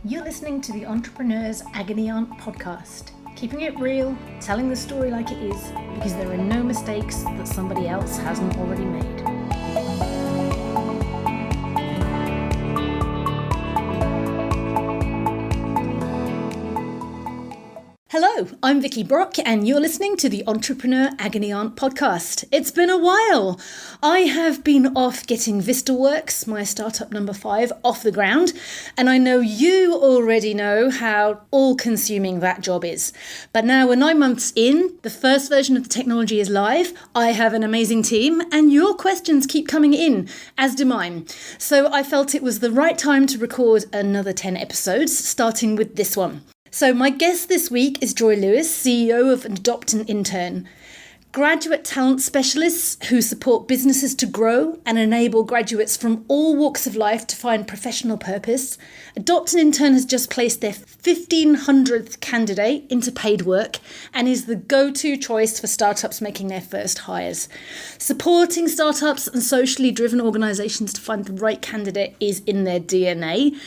You're listening to the Entrepreneur's Agony podcast, keeping it real, telling the story like it is, because there are no mistakes that somebody else hasn't already made. Hello, I'm Vicky Brock and you're listening to the Entrepreneur Agony podcast. It's been a while. I have been off getting VistaWorks, my startup number 5, off the ground, and I know you already know how all-consuming that job is. But now we're 9 months in, the first version of the technology is live, I have an amazing team, and your questions keep coming in, as do mine. So I felt it was the right time to record another 10 episodes, starting with this one. So my guest this week is Joy Lewis, CEO of Adopt an Intern. Graduate talent specialists who support businesses to grow and enable graduates from all walks of life to find professional purpose. Adopt an Intern has just placed their 1,500th candidate into paid work and is the go-to choice for startups making their first hires. Supporting startups and socially driven organisations to find the right candidate is in their DNA.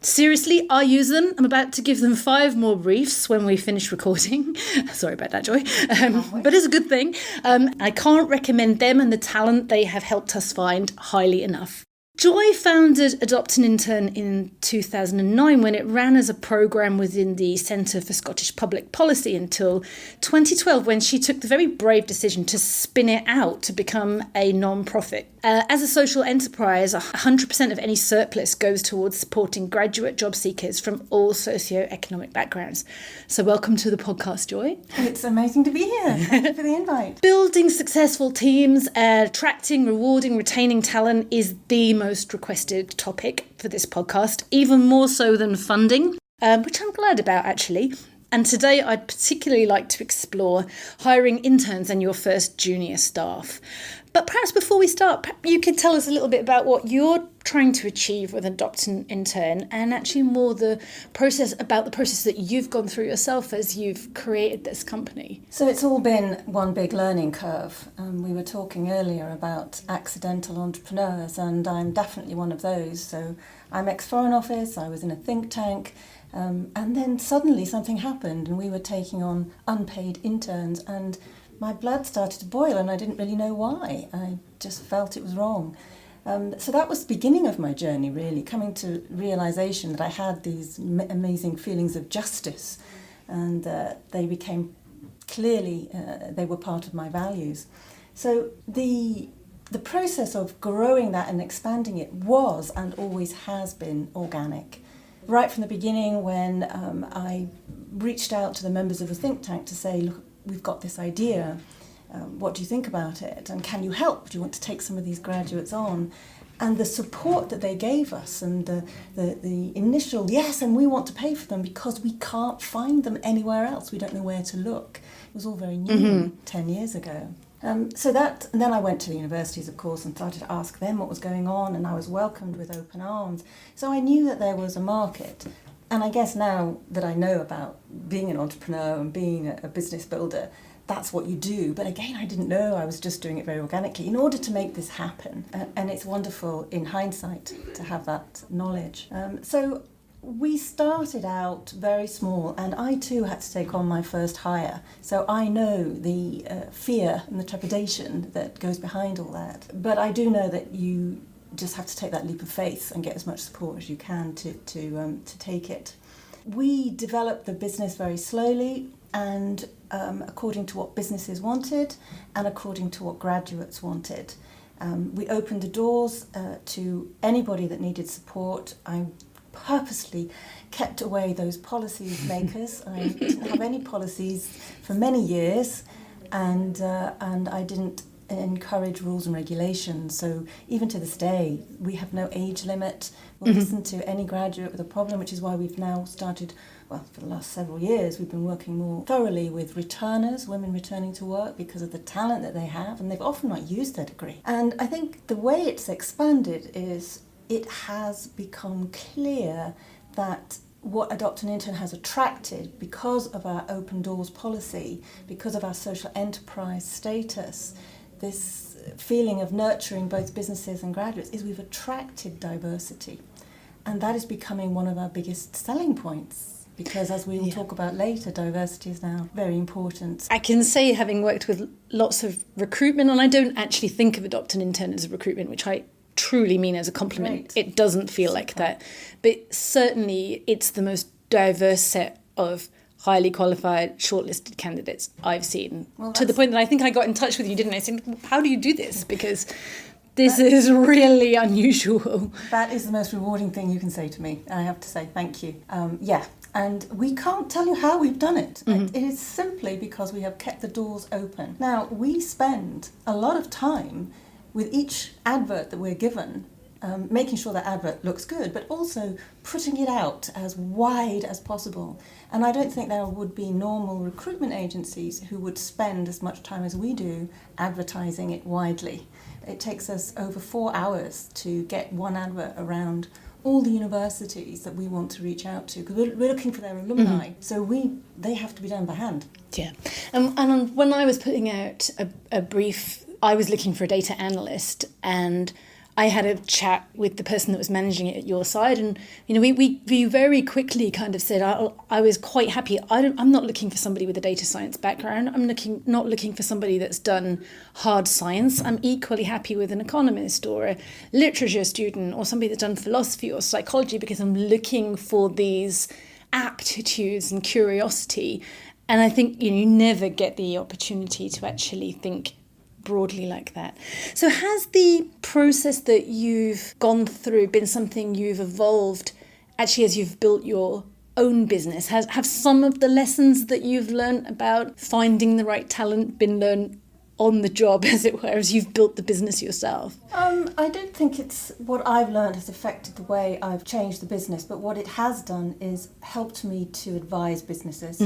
Seriously, I use them. I'm about to give them 5 more briefs when we finish recording. Sorry about that, Joy. But it's a good thing. I can't recommend them and the talent they have helped us find highly enough. Joy founded Adopt an Intern in 2009 when it ran as a programme within the Centre for Scottish Public Policy until 2012 when she took the very brave decision to spin it out to become a non-profit. As a social enterprise, 100% of any surplus goes towards supporting graduate job seekers from all socio-economic backgrounds. So welcome to the podcast, Joy. It's amazing to be here. Thank you for the invite. Building successful teams, attracting, rewarding, retaining talent is the most requested topic for this podcast, even more so than funding, which I'm glad about actually. And today I'd particularly like to explore hiring interns and your first junior staff. But perhaps before we start, you could tell us a little bit about what you're trying to achieve with Adopt an Intern and actually more the process that you've gone through yourself as you've created this company. So it's all been one big learning curve. We were talking earlier about accidental entrepreneurs, and I'm definitely one of those. So I'm ex-Foreign Office, I was in a think tank, and then suddenly something happened and we were taking on unpaid interns and my blood started to boil and I didn't really know why. I just felt it was wrong. So that was the beginning of my journey, really, coming to realisation that I had these amazing feelings of justice, and they became clearly, they were part of my values. So the process of growing that and expanding it was and always has been organic. Right from the beginning, when I reached out to the members of the think tank to say, look, we've got this idea, what do you think about it? And can you help? Do you want to take some of these graduates on? And the support that they gave us and the initial, yes, and we want to pay for them because we can't find them anywhere else. We don't know where to look. It was all very new 10 years ago. And then I went to the universities, of course, and started to ask them what was going on, and I was welcomed with open arms. So I knew that there was a market. And I guess now that I know about being an entrepreneur and being a business builder, that's what you do. But again, I didn't know. I was just doing it very organically in order to make this happen. And it's wonderful in hindsight to have that knowledge. So we started out very small, and I too had to take on my first hire. So I know the fear and the trepidation that goes behind all that. But I do know that you just have to take that leap of faith and get as much support as you can to take it. We developed the business very slowly and according to what businesses wanted and according to what graduates wanted. We opened the doors to anybody that needed support. I purposely kept away those policy makers. I didn't have any policies for many years, and I didn't encourage rules and regulations. So even to this day, we have no age limit. We'll listen to any graduate with a problem, which is why we've now started, well, for the last several years, we've been working more thoroughly with returners, women returning to work because of the talent that they have, and they've often not used their degree. And I think the way it's expanded is it has become clear that what Adopt an Intern has attracted, because of our open doors policy, because of our social enterprise status, this feeling of nurturing both businesses and graduates, is we've attracted diversity. And that is becoming one of our biggest selling points, because as we will talk about later, diversity is now very important. I can say, having worked with lots of recruitment, and I don't actually think of Adopt an Intern as a recruitment, which I truly mean as a compliment. Great. It doesn't feel like that. But certainly it's the most diverse set of highly qualified, shortlisted candidates I've seen. To the point that I think I got in touch with you, didn't I? Saying, how do you do this? Because this is really unusual. That is the most rewarding thing you can say to me. I have to say thank you. And we can't tell you how we've done it. It is simply because we have kept the doors open. Now, we spend a lot of time with each advert that we're given, making sure that advert looks good, but also putting it out as wide as possible. And I don't think there would be normal recruitment agencies who would spend as much time as we do advertising it widely. It takes us over 4 hours to get one advert around all the universities that we want to reach out to, because we're looking for their alumni. So they have to be done by hand. Yeah. And when I was putting out a brief, I was looking for a data analyst, and I had a chat with the person that was managing it at your side, and we very quickly kind of said I was quite happy. I'm not looking for somebody with a data science background. I'm not looking for somebody that's done hard science. I'm equally happy with an economist or a literature student or somebody that's done philosophy or psychology, because I'm looking for these aptitudes and curiosity. And I think you never get the opportunity to actually think broadly like that. So has the process that you've gone through been something you've evolved actually as you've built your own business? Have some of the lessons that you've learned about finding the right talent been learned on the job, as it were, as you've built the business yourself? I don't think it's what I've learned has affected the way I've changed the business, but what it has done is helped me to advise businesses.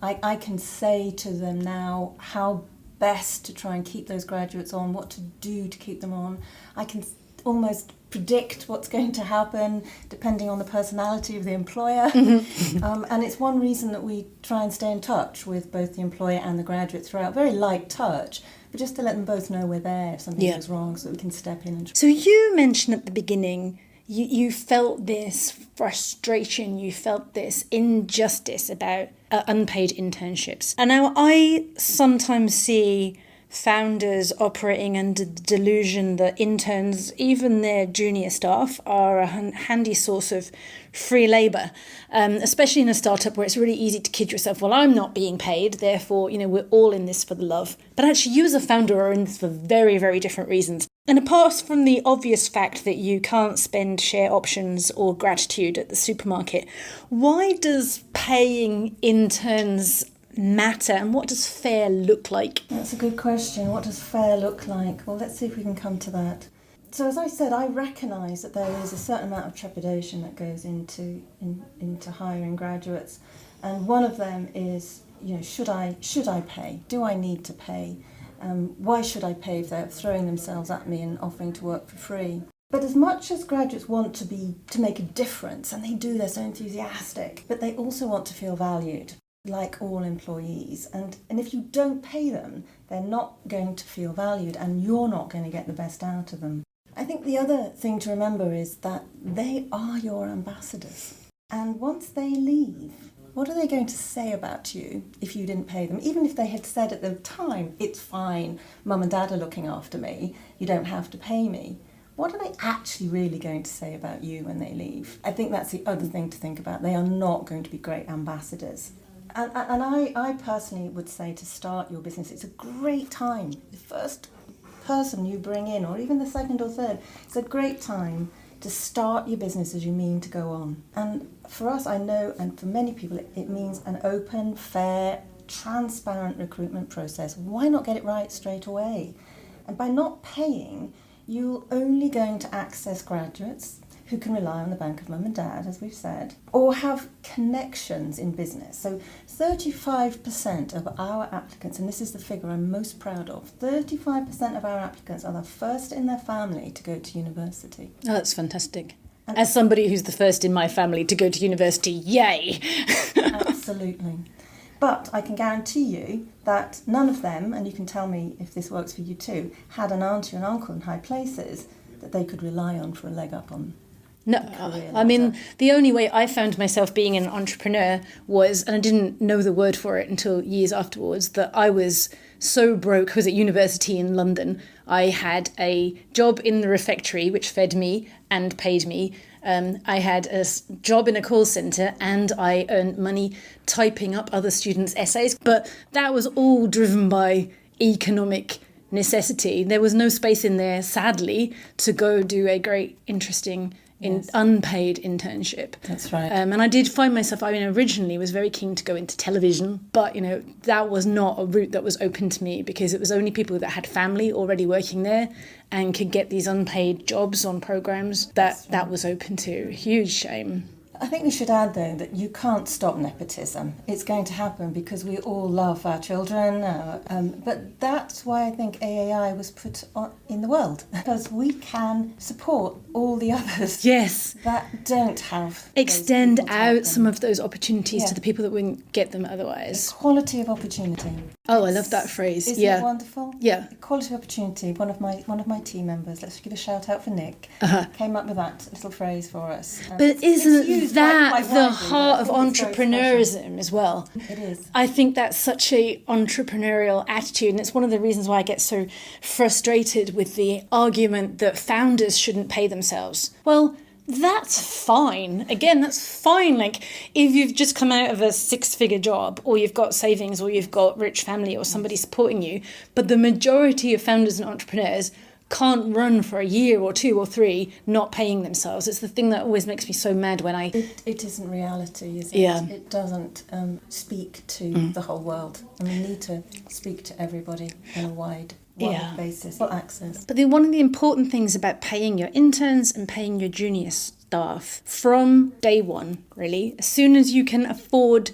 I can say to them now how best to try and keep those graduates on, what to do to keep them on. I can almost predict what's going to happen depending on the personality of the employer. And it's one reason that we try and stay in touch with both the employer and the graduate throughout. Very light touch, but just to let them both know we're there if something goes wrong, so that we can step in. So you mentioned at the beginning you felt this frustration, you felt this injustice about unpaid internships. And now I sometimes see founders operating under the delusion that interns, even their junior staff, are a handy source of free labour, especially in a startup where it's really easy to kid yourself, well, I'm not being paid, therefore, we're all in this for the love. But actually, you as a founder are in this for very, very different reasons. And apart from the obvious fact that you can't spend share options or gratitude at the supermarket, why does paying interns matter, and what does fair look like? That's a good question. What does fair look like? Well, let's see if we can come to that. So as I said, I recognise that there is a certain amount of trepidation that goes into hiring graduates, and one of them is, should I pay? Do I need to pay? Why should I pay if they're throwing themselves at me and offering to work for free? But as much as graduates want to make a difference, and they do, they're so enthusiastic, but they also want to feel valued, like all employees. And if you don't pay them, they're not going to feel valued, and you're not going to get the best out of them. I think the other thing to remember is that they are your ambassadors. And once they leave, what are they going to say about you if you didn't pay them? Even if they had said at the time, it's fine, mum and dad are looking after me, you don't have to pay me. What are they actually really going to say about you when they leave? I think that's the other thing to think about. They are not going to be great ambassadors. And I personally would say, to start your business, it's a great time. The first person you bring in, or even the second or third, it's a great time to start your business as you mean to go on. And for us, I know, and for many people, it means an open, fair, transparent recruitment process. Why not get it right straight away? And by not paying, you're only going to access graduates who can rely on the bank of mum and dad, as we've said, or have connections in business. So 35% of our applicants, and this is the figure I'm most proud of, 35% of our applicants are the first in their family to go to university. Oh, that's fantastic. And as somebody who's the first in my family to go to university, yay! Absolutely. But I can guarantee you that none of them, and you can tell me if this works for you too, had an auntie or an uncle in high places that they could rely on for a leg up on. No, career I mean, ladder. the only way I found myself being an entrepreneur was, and I didn't know the word for it until years afterwards, that I was so broke. I was at university in London. I had a job in the refectory, which fed me and paid me. I had a job in a call centre and I earned money typing up other students' essays. But that was all driven by economic necessity. There was no space in there, sadly, to go do a great, interesting unpaid internship. That's right. And I did find myself, originally was very keen to go into television, but, that was not a route that was open to me because it was only people that had family already working there and could get these unpaid jobs on programmes that was open to. Huge shame. I think we should add, though, that you can't stop nepotism. It's going to happen because we all love our children. But that's why I think AAI was put in the world, because we can support all the others Yes. that don't have. Extend out some of those opportunities to the people that wouldn't get them otherwise. Equality of opportunity. Oh, I love that phrase. Isn't it wonderful? Yeah. Equality of opportunity. One of my team members, let's give a shout out for Nick, came up with that little phrase for us. But isn't that quite the widely, heart of but I think it's very entrepreneurism as well? It is. I think that's such a entrepreneurial attitude, and it's one of the reasons why I get so frustrated with the argument that founders shouldn't pay themselves. Well, that's fine. Again, that's fine. Like, if you've just come out of a 6-figure job, or you've got savings, or you've got rich family, or somebody supporting you, but the majority of founders and entrepreneurs can't run for a year or 2 or 3 not paying themselves. It's the thing that always makes me so mad when It isn't reality, is it? Yeah. It doesn't speak to the whole world. And we need to speak to everybody on a wide basis for access. But one of the important things about paying your interns and paying your junior staff from day one, really, as soon as you can afford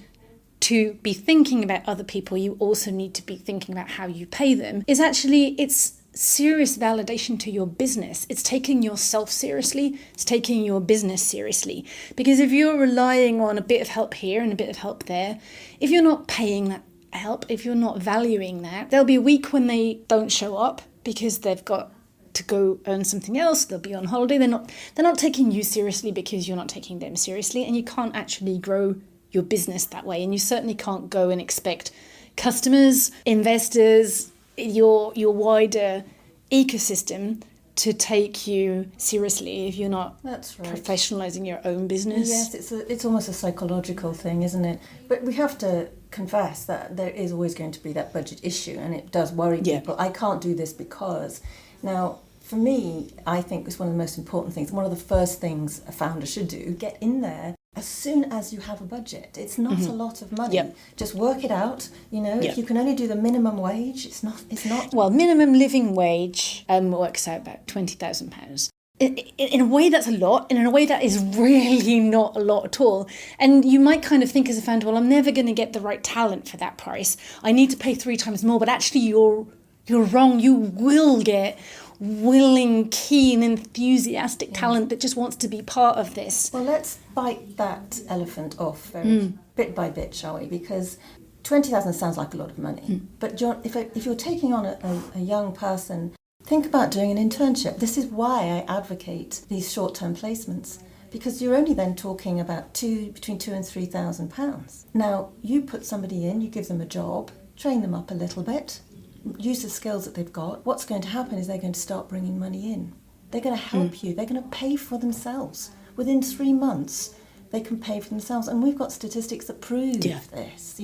to be thinking about other people, you also need to be thinking about how you pay them, it's serious validation to your business. It's taking yourself seriously. It's taking your business seriously. Because if you're relying on a bit of help here and a bit of help there, if you're not paying that help, if you're not valuing that, there'll be a week when they don't show up because they've got to go earn something else. They'll be on holiday. They're not taking you seriously because you're not taking them seriously, and you can't actually grow your business that way. And you certainly can't go and expect customers, investors, your wider ecosystem to take you seriously if you're not professionalizing your own business. Yes, it's almost a psychological thing, isn't it? But we have to confess that there is always going to be that budget issue, and it does worry people. I can't do this because. Now, for me, I think it's one of the most important things. One of the first things a founder should do, get in there as soon as you have a budget. It's not a lot of money. Just work it out. If you can only do the minimum wage, it's not. Well, minimum living wage works out about £20,000. In a way that's a lot, and in a way that is really not a lot at all. And you might kind of think as a founder, well, I'm never going to get the right talent for that price. I need to pay 3 times more. But actually, you're wrong. You will get willing, keen, enthusiastic talent that just wants to be part of this. Well, let's bite that elephant off bit by bit, shall we? Because 20,000 sounds like a lot of money. But John, if you're taking on a young person, think about doing an internship. This is why I advocate these short-term placements, because you're only then talking about between £2,000 and £3,000. Now, you put somebody in, you give them a job, train them up a little bit, use the skills that they've got. What's going to happen is they're going to start bringing money in. They're going to help you. They're going to pay for themselves. Within 3 months, they can pay for themselves. And we've got statistics that prove this.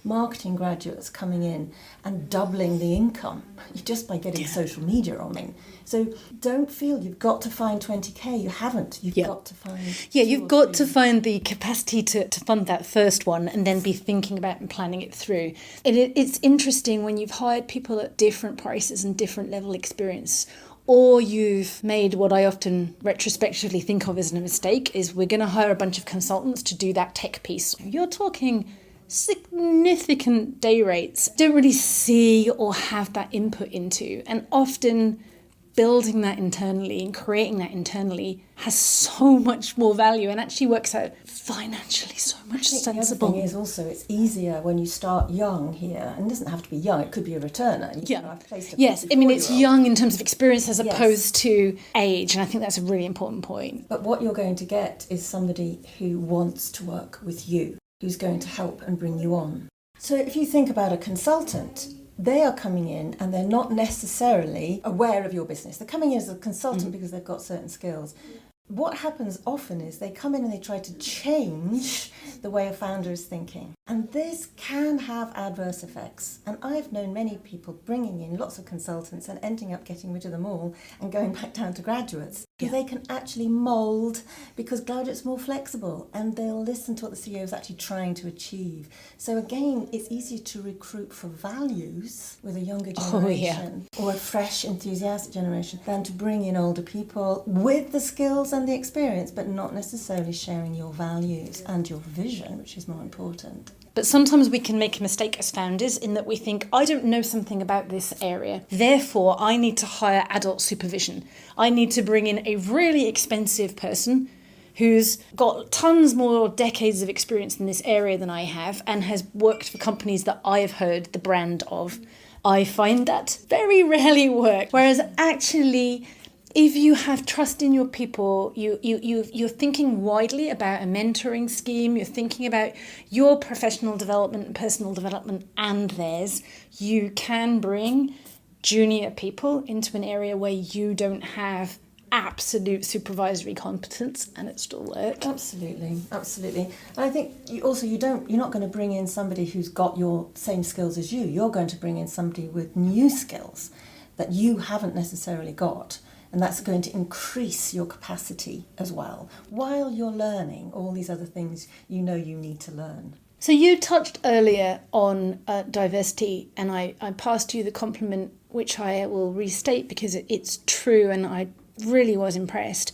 Marketing graduates coming in and doubling the income just by getting social media on. So don't feel you've got to find 20k. You haven't. You've got to find... you've got to find the capacity to fund that first one and then be thinking about and planning it through. It's interesting when you've hired people at different prices and different level experience, or you've made what I often retrospectively think of as a mistake, is we're going to hire a bunch of consultants to do that tech piece. You're talking significant day rates, don't really see or have that input into. And often building that internally and creating that internally has so much more value and actually works out financially so much sensible. The other thing is also it's easier when you start young here, and it doesn't have to be young, it could be a returner. Yes, I mean it's young in terms of experience as opposed to age, and I think that's a really important point. But what you're going to get is somebody who wants to work with you, who's going to help and bring you on. So if you think about a consultant, they are coming in and they're not necessarily aware of your business. They're coming in as a consultant because they've got certain skills. What happens often is they come in and they try to change the way a founder is thinking. And this can have adverse effects. And I've known many people bringing in lots of consultants and ending up getting rid of them all and going back down to graduates. Because they can actually mould, because graduates are more flexible and they'll listen to what the CEO is actually trying to achieve. So again, it's easier to recruit for values with a younger generation or a fresh, enthusiastic generation than to bring in older people with the skills and the experience, but not necessarily sharing your values and your vision, which is more important. But sometimes we can make a mistake as founders in that we think, I don't know something about this area, therefore I need to hire adult supervision. I need to bring in a really expensive person who's got tons more decades of experience in this area than I have and has worked for companies that I've heard the brand of. I find that very rarely work. Whereas actually, if you have trust in your people, you're thinking widely about a mentoring scheme, you're thinking about your professional development and personal development and theirs, you can bring junior people into an area where you don't have absolute supervisory competence and it still works. Absolutely. And I think you're not going to bring in somebody who's got your same skills as you. You're going to bring in somebody with new skills that you haven't necessarily got. And that's going to increase your capacity as well, while you're learning all these other things you need to learn. So you touched earlier on diversity, and I passed you the compliment, which I will restate because it's true, and I really was impressed.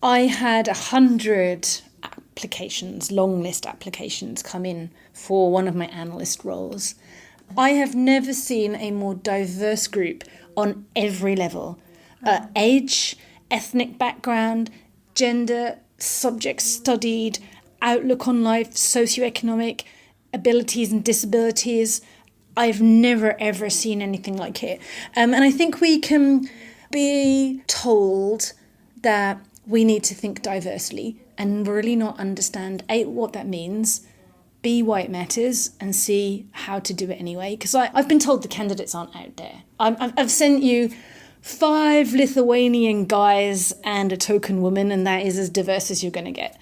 I had 100 applications, long list applications, come in for one of my analyst roles. I have never seen a more diverse group on every level. Age, ethnic background, gender, subjects studied, outlook on life, socioeconomic, abilities and disabilities. I've never ever seen anything like it. And I think we can be told that we need to think diversely and really not understand, A, what that means, B, why it matters, and C, how to do it anyway. Because I've been told the candidates aren't out there. I've sent you 5 Lithuanian guys and a token woman, and that is as diverse as you're going to get.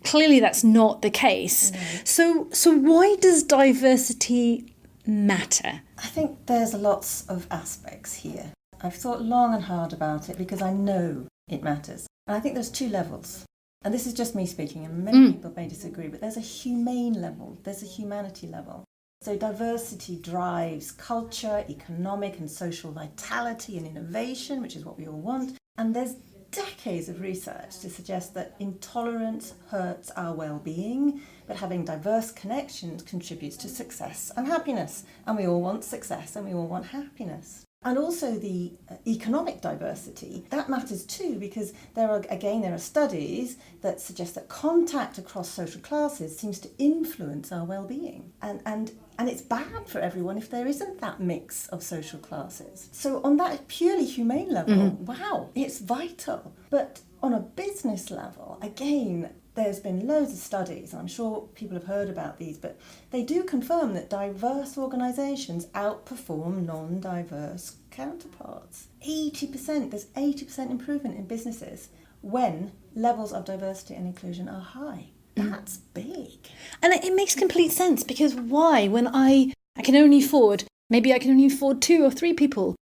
Clearly that's not the case. No. So why does diversity matter? I think there's lots of aspects here. I've thought long and hard about it because I know it matters. And I think there's 2 levels. And this is just me speaking, and many people may disagree, but there's a humane level, there's a humanity level. So diversity drives culture, economic and social vitality and innovation, which is what we all want. And there's decades of research to suggest that intolerance hurts our well-being, but having diverse connections contributes to success and happiness. And we all want success and we all want happiness. And also the economic diversity, that matters too, because there are studies that suggest that contact across social classes seems to influence our well-being. And it's bad for everyone if there isn't that mix of social classes. So on that purely humane level, wow, it's vital. But on a business level, again, there's been loads of studies, and I'm sure people have heard about these, but they do confirm that diverse organisations outperform non-diverse counterparts. 80%, there's 80% improvement in businesses when levels of diversity and inclusion are high. That's big. And it makes complete sense, because why? When I can only afford, maybe I can only afford 2 or 3 people,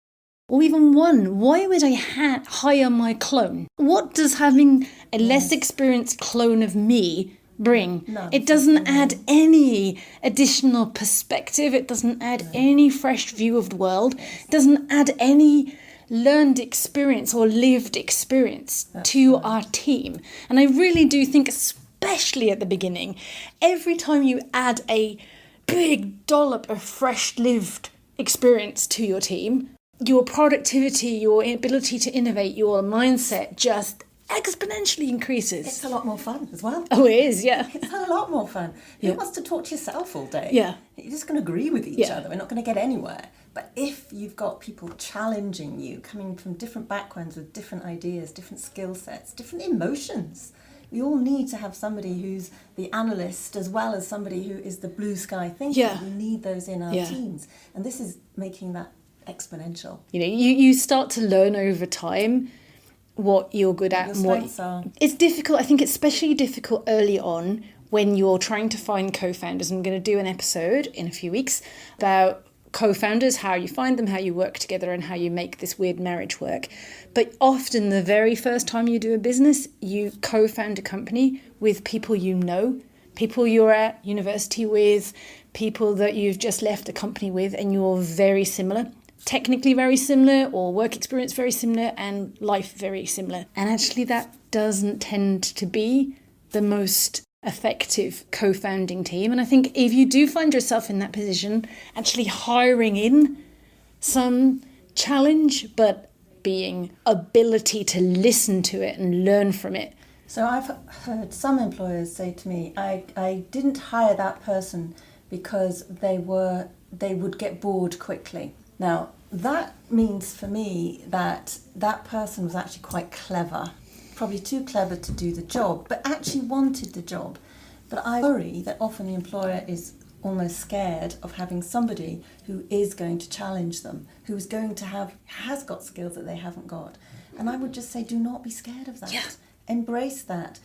or even 1, why would I hire my clone? What does having a less experienced clone of me bring? None. It doesn't add any additional perspective. It doesn't add any fresh view of the world. It doesn't add any learned experience or lived experience to our team. And I really do think, especially at the beginning, every time you add a big dollop of fresh lived experience to your team, your productivity, your ability to innovate, your mindset just exponentially increases. It's a lot more fun as well. Oh, it is, yeah. It's a lot more fun. Who Yeah. wants to talk to yourself all day? Yeah. You're just going to agree with each Yeah. other. We're not going to get anywhere. But if you've got people challenging you, coming from different backgrounds with different ideas, different skill sets, different emotions, we all need to have somebody who's the analyst as well as somebody who is the blue sky thinker. Yeah. We need those in our Yeah. teams. And this is making that exponential. You know, you start to learn over time what you're good at Your and what strengths are. it's difficult. I think it's especially difficult early on when you're trying to find co-founders. I'm going to do an episode in a few weeks about co-founders, how you find them, how you work together, and how you make this weird marriage work. But often the very first time you do a business, you co-found a company with people you know, people you're at university with, people that you've just left a company with, and you're very similar. Technically very similar, or work experience very similar, and life very similar. And actually that doesn't tend to be the most effective co-founding team. And I think if you do find yourself in that position, actually hiring in some challenge, but being ability to listen to it and learn from it. So I've heard some employers say to me, I didn't hire that person because they would get bored quickly. Now, that means for me that that person was actually quite clever, probably too clever to do the job, but actually wanted the job. But I worry that often the employer is almost scared of having somebody who is going to challenge them, who is going to has got skills that they haven't got. And I would just say, do not be scared of that. Yeah. Embrace that.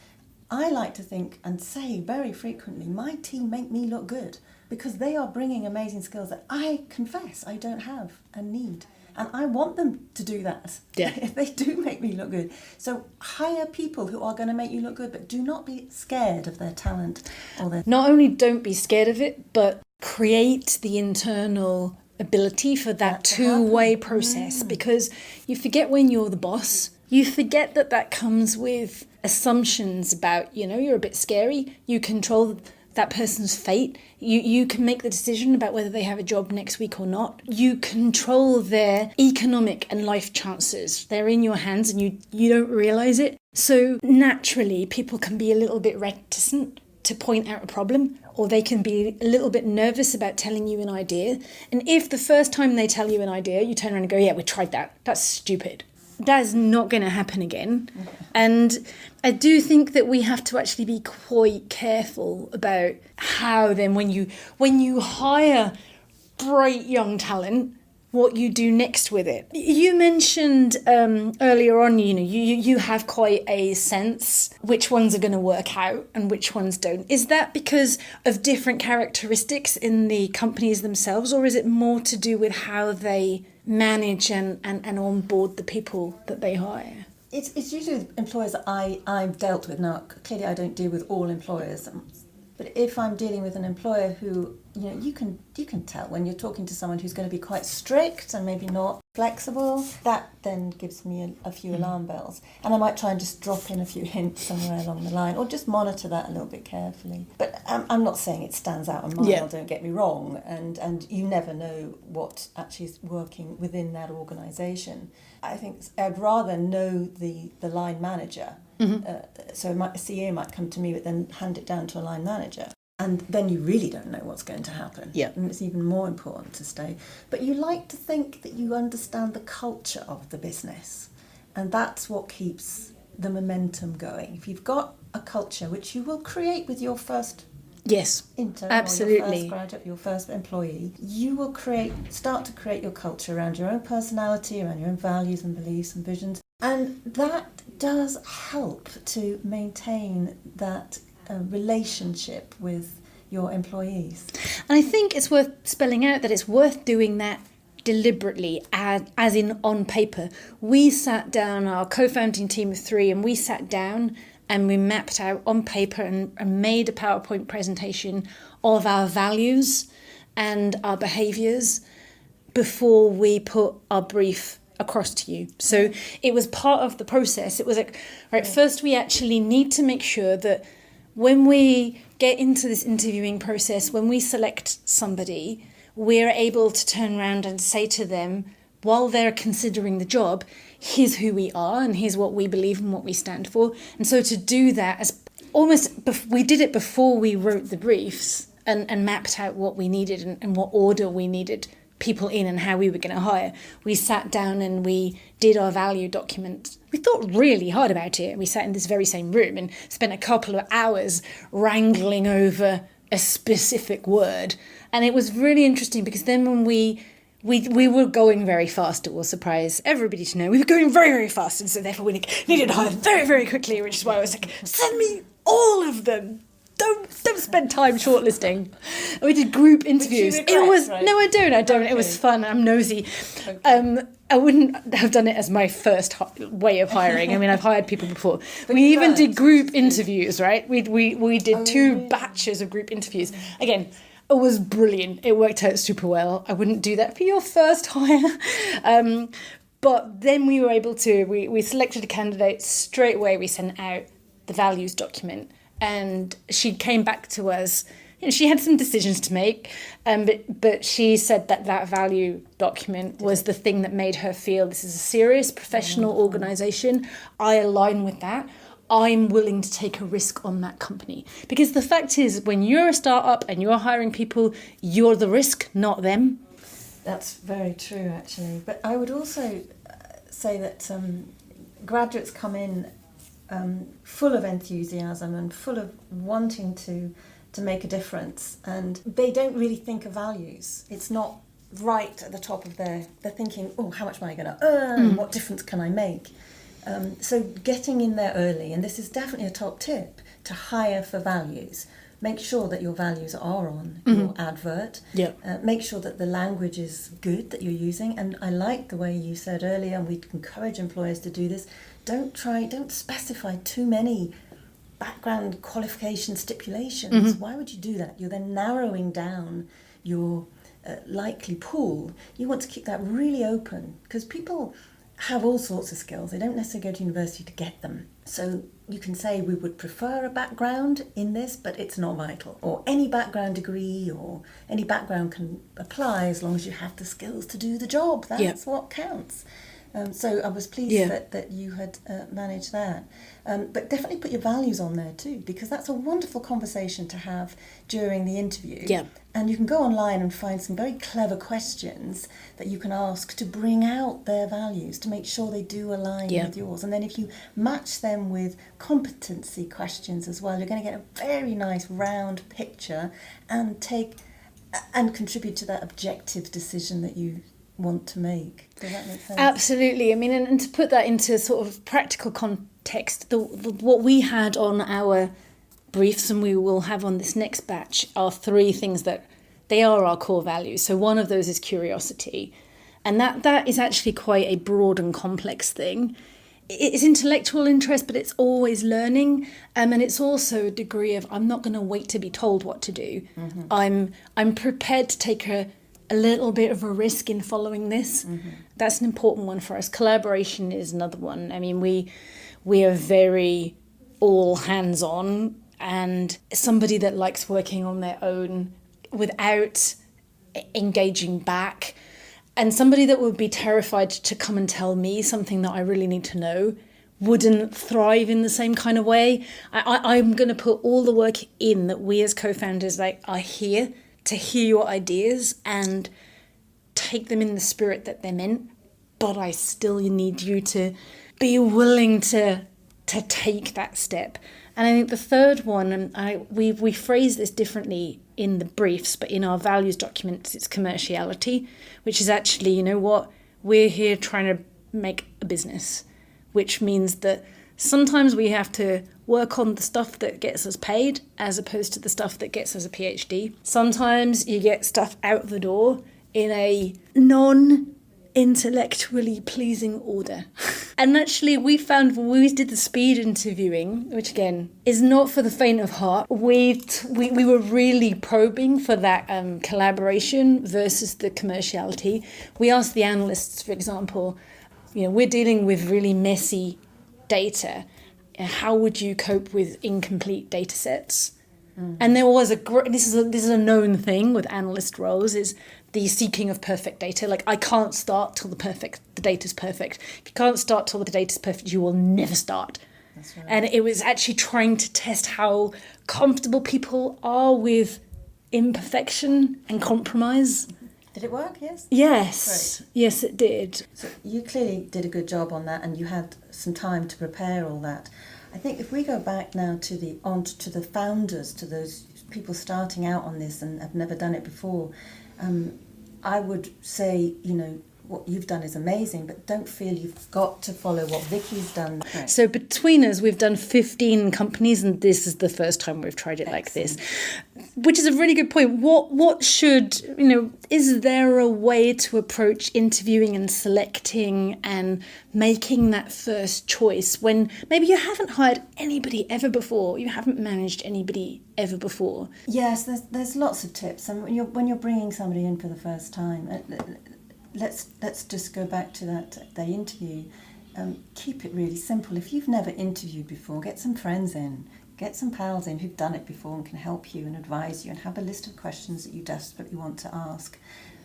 I like to think and say very frequently, my team make me look good because they are bringing amazing skills that I confess I don't have and need. And I want them to do that. Yeah. If they do make me look good. So hire people who are going to make you look good, but do not be scared of their talent or their... Not only don't be scared of it, but create the internal ability for that two-way process. Because you forget when you're the boss, you forget that comes with assumptions about, you're a bit scary, you control that person's fate. You can make the decision about whether they have a job next week or not. You control their economic and life chances. They're in your hands and you don't realise it. So naturally, people can be a little bit reticent to point out a problem, or they can be a little bit nervous about telling you an idea. And if the first time they tell you an idea, you turn around and go, yeah, we tried that. That's stupid. That is not going to happen again. And I do think that we have to actually be quite careful about how then when you hire bright young talent, what you do next with it. You mentioned earlier on, you have quite a sense which ones are going to work out and which ones don't. Is that because of different characteristics in the companies themselves, or is it more to do with how they manage and onboard the people that they hire? It's usually employers that I've dealt with. Now, clearly I don't deal with all employers, but if I'm dealing with an employer who, you can tell when you're talking to someone who's going to be quite strict and maybe not flexible, that then gives me a few alarm bells. And I might try and just drop in a few hints somewhere along the line, or just monitor that a little bit carefully. But I'm not saying it stands out a mile, don't get me wrong, and you never know what actually is working within that organisation. I think I'd rather know the line manager. So a CEO might come to me, but then hand it down to a line manager. And then you really don't know what's going to happen. Yeah. And it's even more important to stay. But you like to think that you understand the culture of the business. And that's what keeps the momentum going. If you've got a culture, which you will create with your first intern, absolutely, or your first graduate, your first employee, you will start to create your culture around your own personality, around your own values and beliefs and visions. And that does help to maintain that relationship with your employees. And I think it's worth spelling out that it's worth doing that deliberately, as in on paper. We sat down, our co-founding team of 3, and we sat down and we mapped out on paper and made a PowerPoint presentation of our values and our behaviours before we put our brief across to you. So it was part of the process. It was like, right, first we actually need to make sure that when we get into this interviewing process, when we select somebody, we're able to turn around and say to them, while they're considering the job, here's who we are and here's what we believe and what we stand for. And so to do that we did it before we wrote the briefs and mapped out what we needed and what order we needed people in and how we were going to hire. We sat down and we did our value document. We thought really hard about it. We sat in this very same room and spent a couple of hours wrangling over a specific word. And it was really interesting because then when we were going very fast, it will surprise everybody to know. We were going very, very fast, and so therefore we needed to hire very, very quickly, which is why I was like, send me all of them. Don't spend time shortlisting. And we did group interviews. Which you regret, right? No, I don't. Okay. It was fun. I'm nosy. Okay. I wouldn't have done it as my first way of hiring. I mean, I've hired people before. But we you even learned. did group interviews, right? We did two batches of group interviews. Again, it was brilliant. It worked out super well. I wouldn't do that for your first hire. But then we were able to, we selected a candidate straight away. We sent out the values document. And she came back to us. You know, she had some decisions to make, but she said that value document was the thing that made her feel this is a serious professional organisation. I align with that. I'm willing to take a risk on that company. Because the fact is, when you're a startup and you're hiring people, you're the risk, not them. That's very true, actually. But I would also say that graduates come in full of enthusiasm and full of wanting to make a difference, and they don't really think of values. It's not right at the top of they're thinking, oh, how much am I going to earn? What difference can I make? So getting in there early, and this is definitely a top tip, to hire for values. Make sure that your values are on your advert. Yeah. Make sure that the language is good that you're using. And I like the way you said earlier, and we encourage employers to do this. Don't specify too many background qualification stipulations. Why would you do that? You're then narrowing down your likely pool. You want to keep that really open because people have all sorts of skills. They don't necessarily go to university to get them. So you can say we would prefer a background in this, but it's not vital. Or any background degree or any background can apply as long as you have the skills to do the job. That's what counts. So I was pleased that you had managed that. But definitely put your values on there too, because that's a wonderful conversation to have during the interview. Yeah. And you can go online and find some very clever questions that you can ask to bring out their values, to make sure they do align with yours. And then if you match them with competency questions as well, you're going to get a very nice round picture and contribute to that objective decision that you want to make. Does that make sense? Absolutely. I mean, and to put that into sort of practical context, what we had on our briefs and we will have on this next batch are three things that they are our core values. So one of those is curiosity. And that is actually quite a broad and complex thing. It's intellectual interest, but it's always learning. And it's also a degree of, I'm not going to wait to be told what to do. I'm prepared to take a little bit of a risk in following this. That's an important one for us. Collaboration is another one. I mean, we are very all hands-on, and somebody that likes working on their own without engaging back, and somebody that would be terrified to come and tell me something that I really need to know wouldn't thrive in the same kind of way. I'm going to put all the work in that we as co-founders are here to hear your ideas and take them in the spirit that they're meant, but I still need you to be willing to take that step. And I think the third one, and we phrase this differently in the briefs, but in our values documents, it's commerciality, which is actually, you know what, we're here trying to make a business, which means that sometimes we have to work on the stuff that gets us paid as opposed to the stuff that gets us a PhD. Sometimes you get stuff out the door in a non-intellectually pleasing order. And actually we found when we did the speed interviewing, which again is not for the faint of heart, we were really probing for that collaboration versus the commerciality. We asked the analysts, for example, we're dealing with really messy data. How would you cope with incomplete data sets? And there was this is a known thing with analyst roles, is the seeking of perfect data. Like, I can't start till the data's perfect. If you can't start till the data's perfect, you will never start. That's right. And it was actually trying to test how comfortable people are with imperfection and compromise. Did it work? Yes? Yes. Great. Yes, it did. So you clearly did a good job on that, and you had some time to prepare all that. I think if we go back now to the founders, to those people starting out on this and have never done it before, I would say, what you've done is amazing, but don't feel you've got to follow what Vicky's done. Right. So between us, we've done 15 companies, and this is the first time we've tried it like this, which is a really good point. What should, is there a way to approach interviewing and selecting and making that first choice when maybe you haven't hired anybody ever before, you haven't managed anybody ever before? Yes, there's lots of tips. And when you're bringing somebody in for the first time, let's just go back to the interview. Keep it really simple. If you've never interviewed before, get some friends in, get some pals in who've done it before and can help you and advise you, and have a list of questions that you desperately want to ask.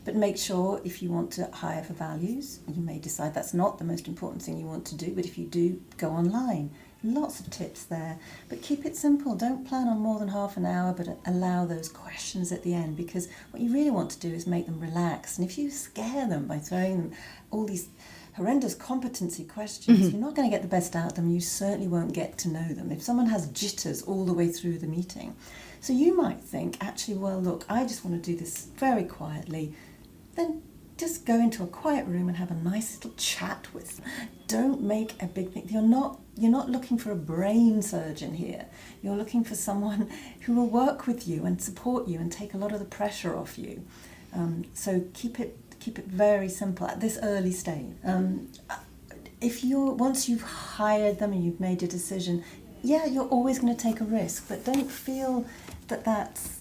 But make sure, if you want to hire for values, you may decide that's not the most important thing you want to do, but if you do, go online. Lots of tips there, but keep it simple. Don't plan on more than half an hour, but allow those questions at the end, because what you really want to do is make them relax. And if you scare them by throwing them all these horrendous competency questions, you're not going to get the best out of them. You certainly won't get to know them. If someone has jitters all the way through the meeting, so you might think, actually, well, look, I just want to do this very quietly, then just go into a quiet room and have a nice little chat with them. Don't make a big thing. You're not looking for a brain surgeon here. You're looking for someone who will work with you and support you and take a lot of the pressure off you. So keep it very simple at this early stage. Once you've hired them and you've made a decision, you're always going to take a risk, but don't feel that that's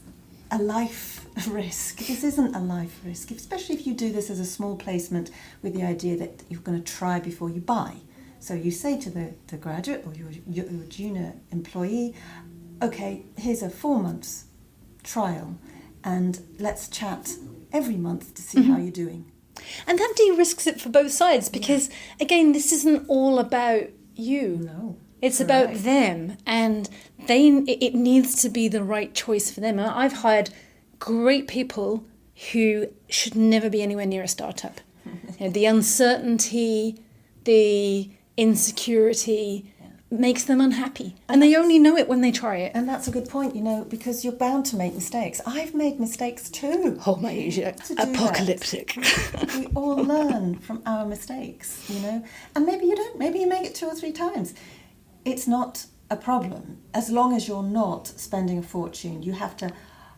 a life risk. This isn't a life risk, especially if you do this as a small placement with the idea that you're going to try before you buy. So you say to the graduate or your junior employee, okay, here's a 4 months trial, and let's chat every month to see how you're doing. And that de-risks it for both sides, because, again, this isn't all about you. No. It's about them, and it needs to be the right choice for them. And I've hired great people who should never be anywhere near a startup. The uncertainty, the insecurity makes them unhappy. And they only know it when they try it. And that's a good point, because you're bound to make mistakes. I've made mistakes too. Oh my God, apocalyptic. We all learn from our mistakes, And maybe you don't. Maybe you make it 2 or 3 times. It's not a problem, as long as you're not spending a fortune. You have to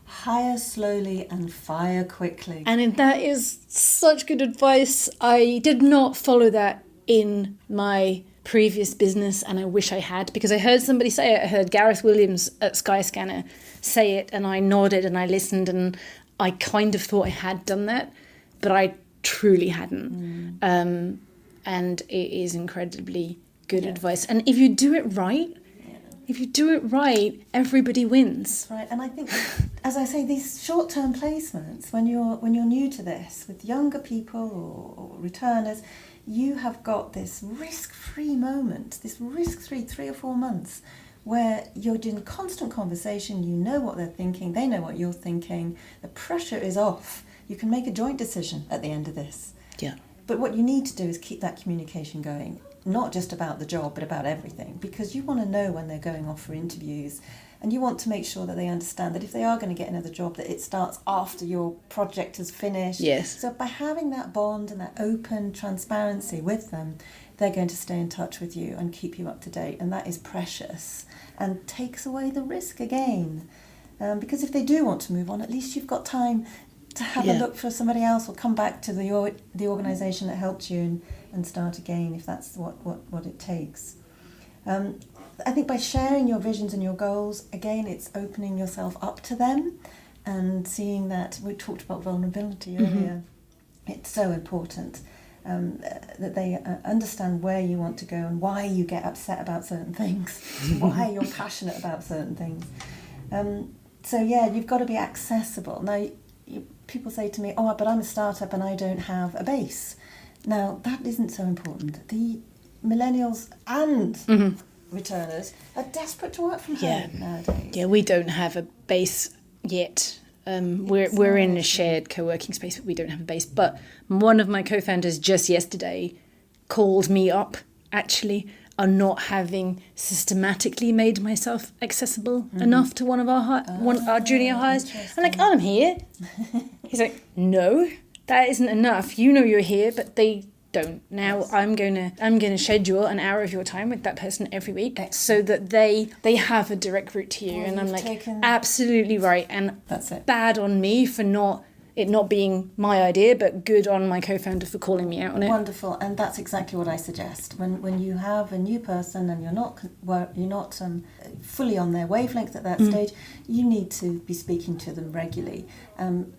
hire slowly and fire quickly. And that is such good advice. I did not follow that in my previous business, and I wish I had, because I heard somebody say it. I heard Gareth Williams at Skyscanner say it, and I nodded and I listened, and I kind of thought I had done that, but I truly hadn't. And it is incredibly good advice. And if you do it right, everybody wins. That's right. And I think, as I say, these short-term placements, when you're new to this, with younger people or returners, you have got this risk-free moment, this risk-free 3 or 4 months, where you're in constant conversation. You know what they're thinking, they know what you're thinking. The pressure is off. You can make a joint decision at the end of this. Yeah. But what you need to do is keep that communication going, not just about the job, but about everything, because you want to know when they're going off for interviews, and you want to make sure that they understand that if they are going to get another job, that it starts after your project has finished. Yes. So by having that bond and that open transparency with them, they're going to stay in touch with you and keep you up to date, and that is precious and takes away the risk again. Because if they do want to move on, at least you've got time to have a look for somebody else, or come back to the organisation that helped you and start again, if that's what it takes. I think by sharing your visions and your goals, again, it's opening yourself up to them and seeing that. We talked about vulnerability earlier. It's so important that they understand where you want to go and why you get upset about certain things, why you're passionate about certain things. So yeah, you've got to be accessible. Now, people say to me, oh, but I'm a startup and I don't have a base. Now, that isn't so important. The millennials and returners are desperate to work from home nowadays. Yeah, we don't have a base yet. We're in a shared co-working space, but we don't have a base. But one of my co-founders just yesterday called me up, actually, on not having systematically made myself accessible enough to one of our junior hires. I'm like, oh, I'm here. He's like, no, that isn't enough. You know you're here, but they don't. Now I'm gonna schedule an hour of your time with that person every week so that they have a direct route to you. And I'm like, absolutely right. And that's it. Bad on me for not being my idea, but good on my co-founder for calling me out on it. Wonderful, and that's exactly what I suggest. When you have a new person and you're not fully on their wavelength at that stage, you need to be speaking to them regularly.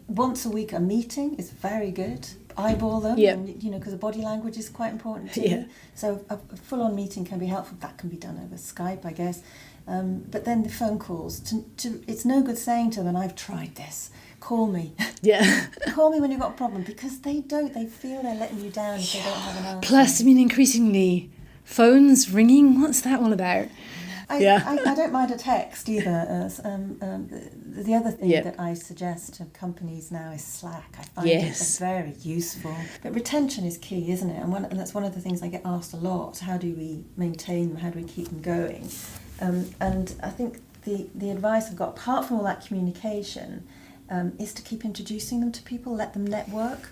Once a week, a meeting is very good. Eyeball them, because the body language is quite important too. Yeah. So a full-on meeting can be helpful. That can be done over Skype, I guess. But then the phone calls, it's no good saying to them, I've tried this. Call me. Yeah. Call me when you've got a problem, because they feel they're letting you down if they don't have an answer. Plus, increasingly, phones ringing, what's that all about? I don't mind a text either. The other thing that I suggest to companies now is Slack. I find it very useful. But retention is key, isn't it? And that's one of the things I get asked a lot. How do we maintain them? How do we keep them going? And I think the advice I've got, apart from all that communication, is to keep introducing them to people, let them network.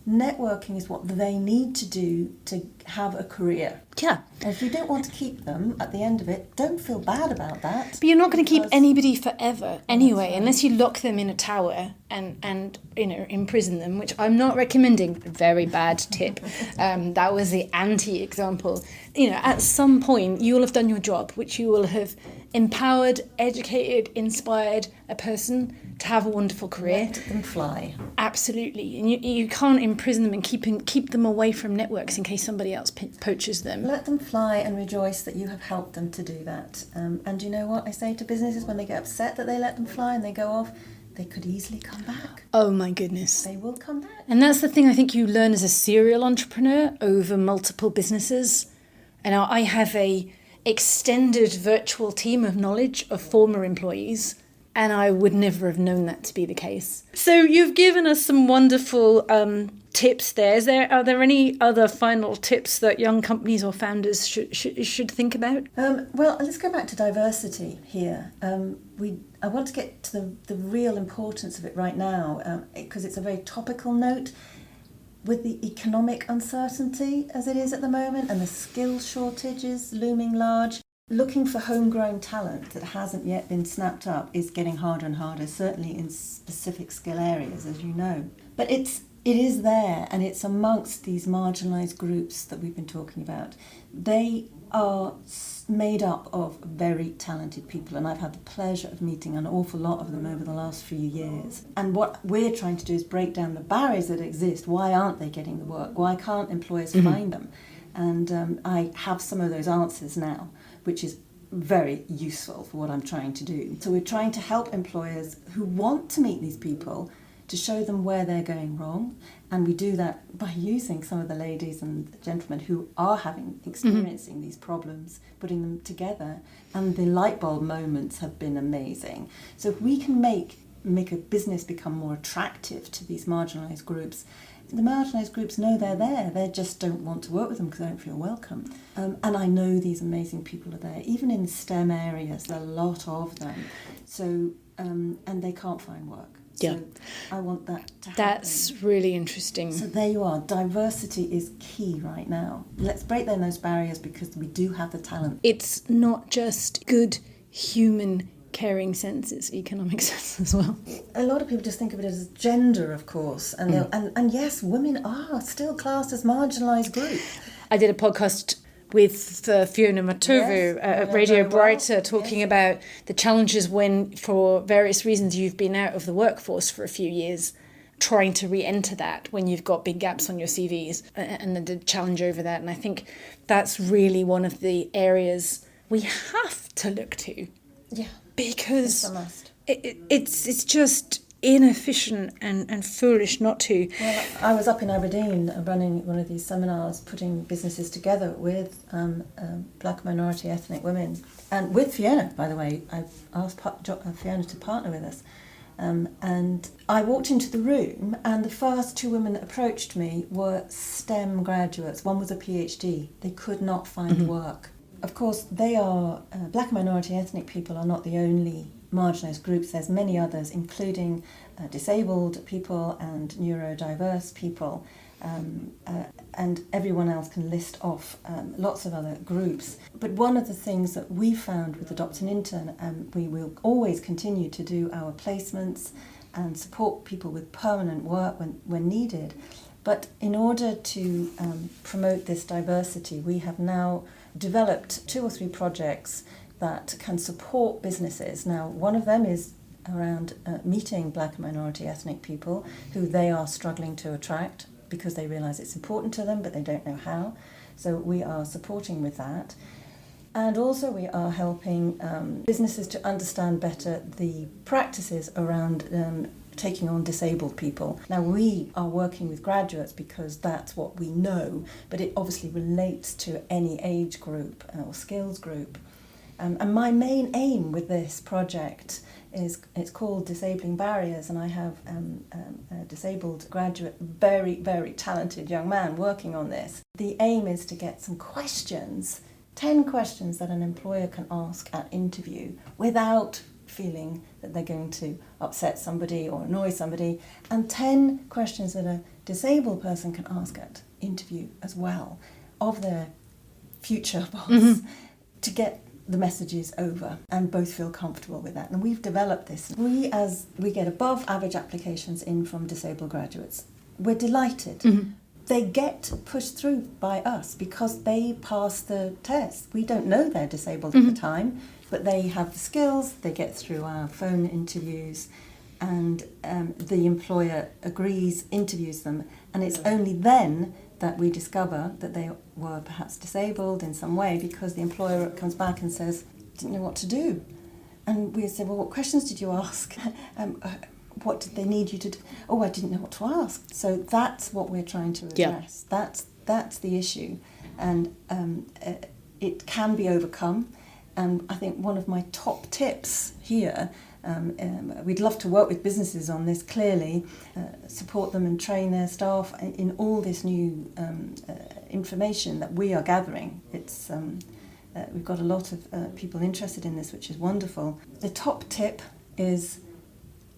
Networking is what they need to do to have a career. Yeah. And if you don't want to keep them at the end of it, don't feel bad about that. But you're not going to keep anybody forever anyway, unless you lock them in a tower and imprison them, which I'm not recommending. Very bad tip. That was the anti-example. At some point you will have done your job, which you will have empowered, educated, inspired a person to have a wonderful career. Let them fly. Absolutely. And you can't imprison them and keep them away from networks in case somebody else poaches them. Let them fly and rejoice that you have helped them to do that. And you know what I say to businesses when they get upset that they let them fly and they go off? They could easily come back. Oh my goodness. They will come back. And that's the thing I think you learn as a serial entrepreneur over multiple businesses. And I have a extended virtual team of knowledge of former employees, and I would never have known that to be the case. So you've given us some wonderful tips there. Are there any other final tips that young companies or founders should think about? Well, let's go back to diversity here. I want to get to the real importance of it right now, because it's a very topical note. With the economic uncertainty as it is at the moment and the skill shortages looming large, looking for homegrown talent that hasn't yet been snapped up is getting harder and harder, certainly in specific skill areas, as you know. But it is there, and it's amongst these marginalised groups that we've been talking about. They are made up of very talented people, and I've had the pleasure of meeting an awful lot of them over the last few years. And what we're trying to do is break down the barriers that exist. Why aren't they getting the work? Why can't employers find them? And I have some of those answers now, which is very useful for what I'm trying to do. So we're trying to help employers who want to meet these people to show them where they're going wrong. And we do that by using some of the ladies and the gentlemen who are experiencing these problems, putting them together. And the light bulb moments have been amazing. So if we can make a business become more attractive to these marginalised groups, the marginalised groups know they're there. They just don't want to work with them because they don't feel welcome. And I know these amazing people are there. Even in STEM areas, there are a lot of them. So, and they can't find work. Yeah. So I want that to happen. That's really interesting. So there you are. Diversity is key right now. Let's break down those barriers because we do have the talent. It's not just good human caring sense, it's economic sense as well. A lot of people just think of it as gender, of course. And and yes, women are still classed as marginalised group. I did a podcast with Fiona Matovu at Radio Brighter talking about the challenges when, for various reasons, you've been out of the workforce for a few years, trying to re-enter that when you've got big gaps on your CVs, and the challenge over that. And I think that's really one of the areas we have to look to. Yeah. Because it's a must. It's just inefficient and foolish not to. Well, I was up in Aberdeen running one of these seminars, putting businesses together with black minority ethnic women. And with Fiona, by the way, I asked Fiona to partner with us. And I walked into the room, and the first two women that approached me were STEM graduates. One was a PhD. They could not find work. Of course, they are, black minority ethnic people are not the only marginalised groups. There's many others, including disabled people and neurodiverse people, and everyone else can list off lots of other groups. But one of the things that we found with Adopt an Intern, we will always continue to do our placements and support people with permanent work when needed. But in order to promote this diversity, we have now developed 2 or 3 projects that can support businesses. Now, one of them is around meeting black and minority ethnic people who they are struggling to attract because they realise it's important to them, but they don't know how. So we are supporting with that. And also we are helping businesses to understand better the practices around taking on disabled people. Now, we are working with graduates because that's what we know, but it obviously relates to any age group or skills group. And my main aim with this project is, it's called Disabling Barriers, and I have a disabled graduate, very, very talented young man working on this. The aim is to get some questions, 10 questions that an employer can ask at interview without feeling that they're going to upset somebody or annoy somebody, and 10 questions that a disabled person can ask at interview as well of their future boss to get the messages over and both feel comfortable with that. And we've developed this. As we get above average applications in from disabled graduates, we're delighted. They get pushed through by us because they pass the test. We don't know they're disabled at the time, but they have the skills, they get through our phone interviews, and the employer agrees, interviews them, and it's only then that we discover that they were perhaps disabled in some way, because the employer comes back and says, didn't know what to do. And we say, well, what questions did you ask? What did they need you to do? Oh, I didn't know what to ask. So that's what we're trying to address. Yeah. That's the issue. And it can be overcome. And I think one of my top tips here, we'd love to work with businesses on this, clearly, support them and train their staff in all this new information that we are gathering. It's we've got a lot of people interested in this, which is wonderful. The top tip is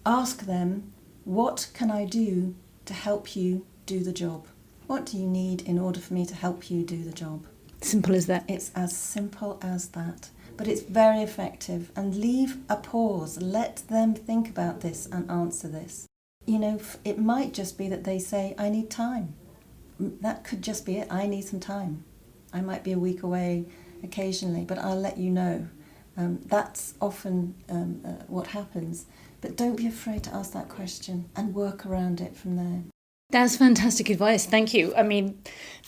ask them, what can I do to help you do the job? What do you need in order for me to help you do the job? Simple as that. It's as simple as that. But it's very effective, and leave a pause. Let them think about this and answer this. You know, it might just be that they say, I need time. That could just be it. I need some time. I might be a week away occasionally, but I'll let you know. That's often what happens. But don't be afraid to ask that question and work around it from there. That's fantastic advice. Thank you. I mean,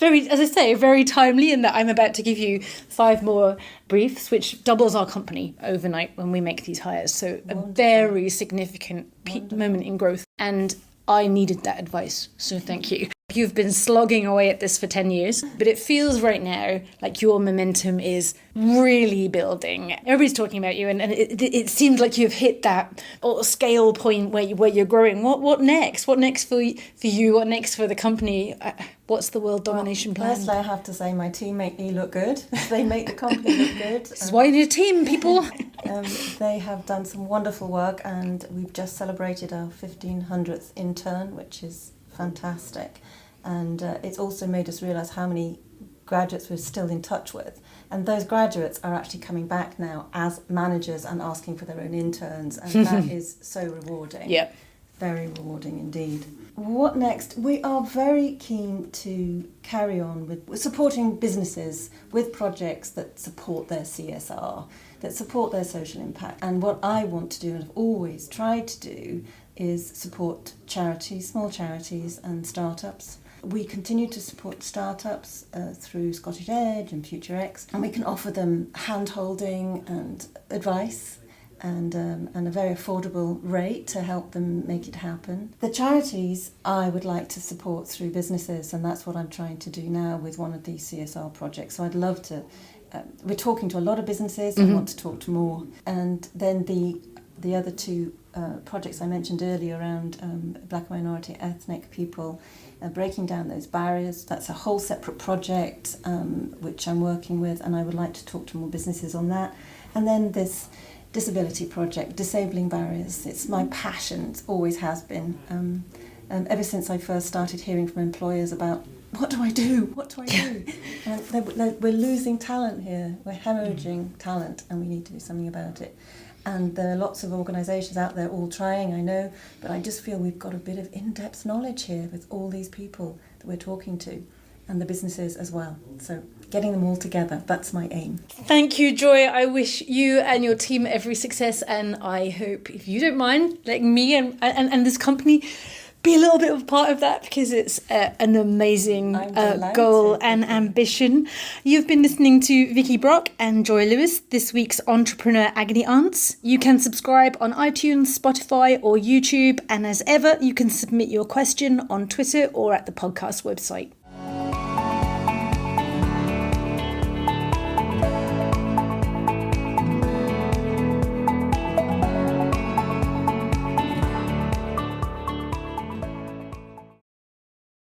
as I say, very timely in that I'm about to give you 5 more briefs, which doubles our company overnight when we make these hires. So wonderful. A very significant moment in growth. And I needed that advice. So thank you. You've been slogging away at this for 10 years, but it feels right now like your momentum is really building. Everybody's talking about you, and it seems like you've hit that scale point where you're growing. What next? What next for you? What next for the company? What's the world domination plan? Firstly, I have to say my team make me look good. They make the company look good. This is why you need a team, people. They have done some wonderful work, and we've just celebrated our 1500th intern, which is fantastic. And it's also made us realise how many graduates we're still in touch with. And those graduates are actually coming back now as managers and asking for their own interns. And that is so rewarding. Yep. Very rewarding indeed. What next? We are very keen to carry on with supporting businesses with projects that support their CSR, that support their social impact. And what I want to do, and have always tried to do, is support charities, small charities and startups. We continue to support startups through Scottish Edge and Future X, and we can offer them hand-holding and advice and a very affordable rate to help them make it happen. The charities I would like to support through businesses, and that's what I'm trying to do now with one of these CSR projects. So I'd love to, we're talking to a lot of businesses, I want to talk to more. And then the other two projects I mentioned earlier around Black minority ethnic people, breaking down those barriers, that's a whole separate project which I'm working with, and I would like to talk to more businesses on that. And then this disability project, disabling barriers, it's my passion, it always has been. Ever since I first started hearing from employers about what do I do? And we're losing talent here, we're hemorrhaging talent, and we need to do something about it. And there are lots of organisations out there all trying, I know, but I just feel we've got a bit of in-depth knowledge here with all these people that we're talking to, and the businesses as well. So getting them all together, that's my aim. Thank you, Joy. I wish you and your team every success, and I hope, if you don't mind, letting me and this company be a little bit of a part of that, because it's an amazing goal and ambition. You've been listening to Vicky Brock and Joy Lewis, this week's Entrepreneur Agony Aunts. You can subscribe on iTunes, Spotify or YouTube, and as ever, you can submit your question on Twitter or at the podcast website.